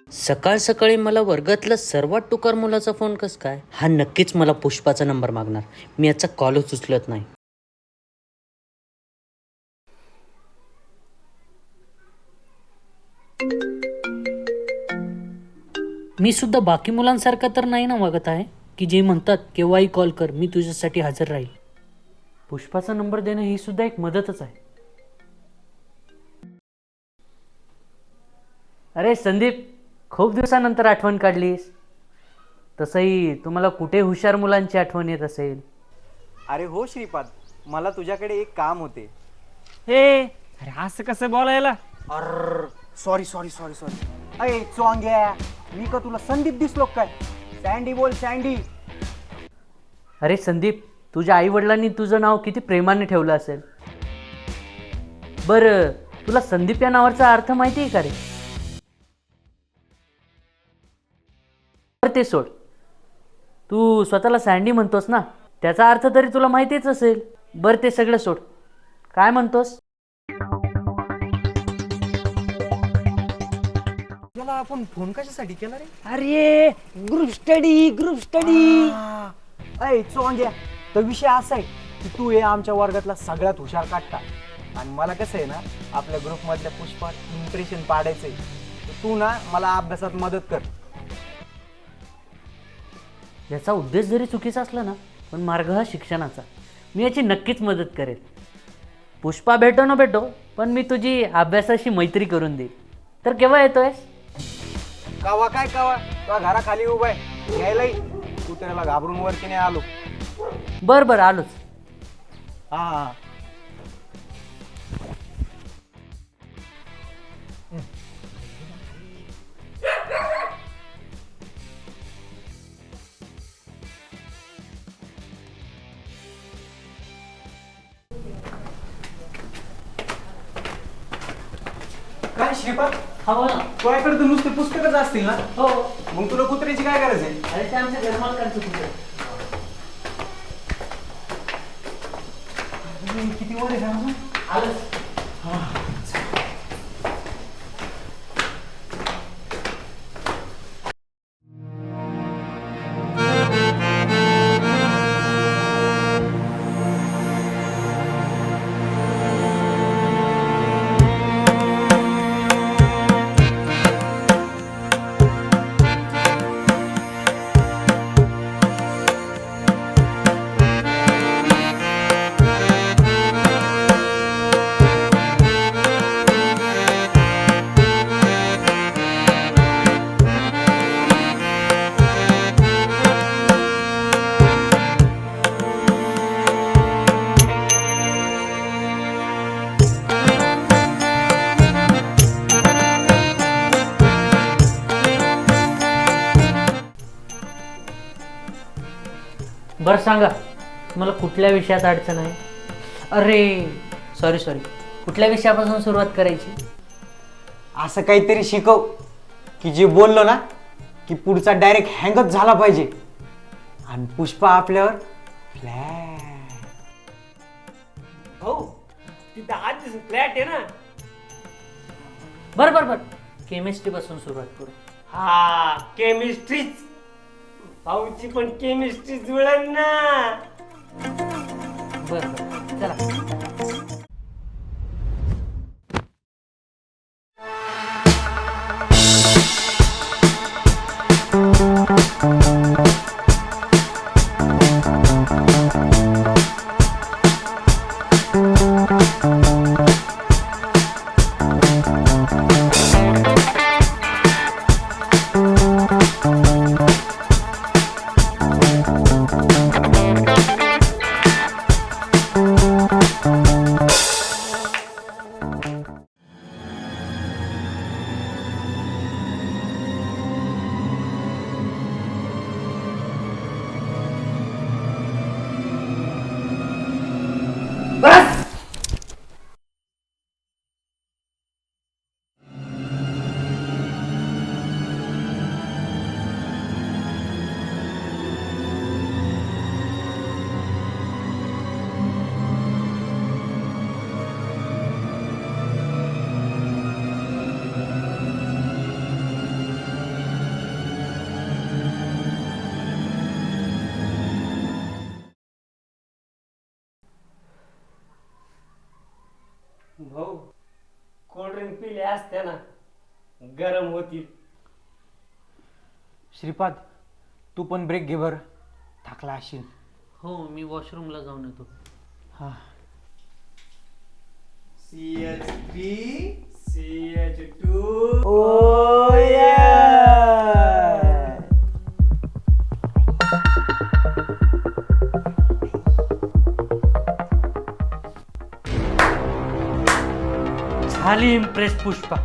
सकाळ सकाळी मला वर्गातल्या सर्वात टुकार मुलाचा फोन कस काय? हा नक्कीच मला पुष्पाचा नंबर मागणार. मी याचा कॉलच उचलत नाही. मी सुद्धा बाकी मुलांसारखा तर नाही ना वागत आहे की जे म्हणतात केव्हाही कॉल कर, मी तुझ्यासाठी हजर राहील. पुष्पाचा नंबर देणं ही सुद्धा एक मदतच आहे. अरे संदीप, खूप दिवसानंतर आठवण काढलीस. तसंही तुम्हाला कुठे हुशार मुलांची आठवण येत असेल. अरे हो श्रीपाद, मला तुझ्याकडे एक काम होते. हे अरे असं कसं बोलायला? अर सॉरी सॉरी सॉरी सॉरी. अरे चोंग्या, मी का तुला संदीप दिसलो काय? सँडी बोल सँडी. अरे संदीप, तुझ्या आई वडिलांनी तुझं नाव किती प्रेमाने ठेवलं असेल. बरं, तुला संदीप या नावाचा अर्थ माहिती आहे का रे? ते सोड, तू स्वतःला सँडी म्हणतोस ना, त्याचा अर्थ तरी तुला माहितीच असेल. बरं ते सगळं सोड, काय म्हणतोस? त्याला आपण फोन कशासाठी केला रे? अरे ग्रुप स्टडी. अय चोंग्या, तर विषय असा आहे की तू हे आमच्या वर्गातला सगळ्यात हुशार काढता आणि मला कसं आहे ना, आपल्या ग्रुप मधल्या पुष्पा इम्प्रेशन पाडायचंय. तू ना मला अभ्यासात मदत कर. याचा उद्देश जरी चुकीचा असला ना, पण मार्ग हा शिक्षणाचा. मी याची नक्कीच मदत करेल. पुष्पा भेटो न भेटो, पण मी तुझी अभ्यासाशी मैत्री करून देईल. तर केव्हा येतोयस? कावा काय कावा, तुझ्या घराखाली उभा आहे, यायलाही तू त्याला घाबरून वरती नाही आलो. बरं बरं, आलोच. हा काय श्रीपाद, हा बोला. तुझ्याकडे तर नुसते पुस्तकच असतील ना? हो. मग तुला कुत्र्याची काय गरज आहे? अरे ते आमच्या घरमालकांचं कुठे? किती वर आहे का? आलोच. बरं सांगा, तुम्हाला कुठल्या विषयात अडचण आहे? अरे सॉरी, कुठल्या विषयापासून सुरुवात करायची? असं काहीतरी शिकव की जे बोललो ना की पुढचा डायरेक्ट हँगच झाला पाहिजे आणि पुष्पा आपल्यावर फ्लॅट. हो, तिथं आधीच फ्लॅट आहे ना. बरं, केमिस्ट्री पासून सुरुवात करू. हा, केमिस्ट्रीच. भाऊची पण केमिस्ट्री जुळेल ना. बरं चला. भाऊ कोल्ड्रिंक पिले असते ना गरम होतील. श्रीपाद तू पण ब्रेक घे बरं, थकला असशील. हो मी वॉशरूमला जाऊन येतो. हा CH3 CH2 ओ झाली इम्प्रेस पुष्पा.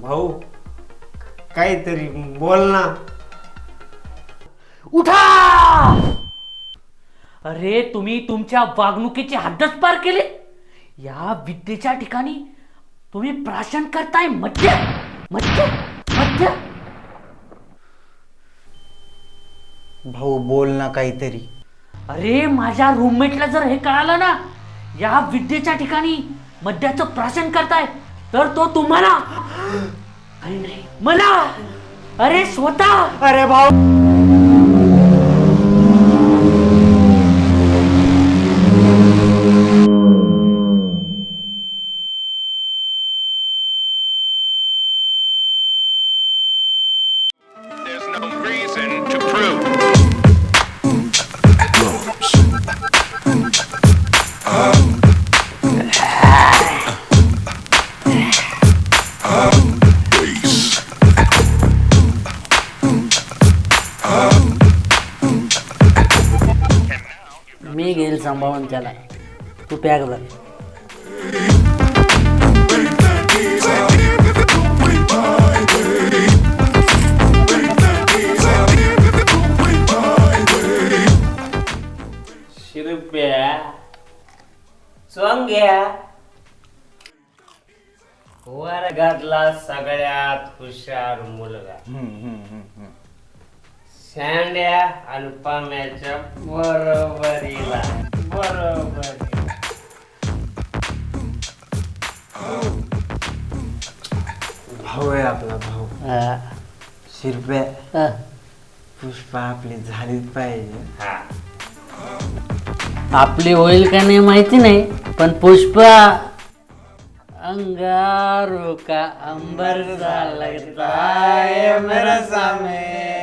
भाऊ काहीतरी बोल ना. उठा. अरे तुम्ही तुमच्या वागणुकीची हद्दच पार केली. या विद्येच्या ठिकाणी तुम्ही प्राशन करताय मध्य मध्य मध्य. भाऊ बोल ना काहीतरी. अरे माझ्या रूममेटला जर हे कळालं ना या विद्येच्या ठिकाणी मद्याचं प्राशन करताय तर तो तुम्हाला काही नाही मला अरे स्वतः. अरे भाऊ There's no reason to prove. मी घेईल सांभाळून त्याला. तू पॅक भर. शिरप्या चोंग्या वर्गातला सगळ्यात हुशार मुलगा. शांड्या आणि पाम्याच्या बरोबरीला बरोबरीला. भाऊ आहे आपला भाऊ. शिरप्या पुष्पा आपली झालीच पाहिजे. हा आपली होईल का नाही माहिती नाही पण पुष्पा अंगारो का अंबर सा लगता है मेरा सामे.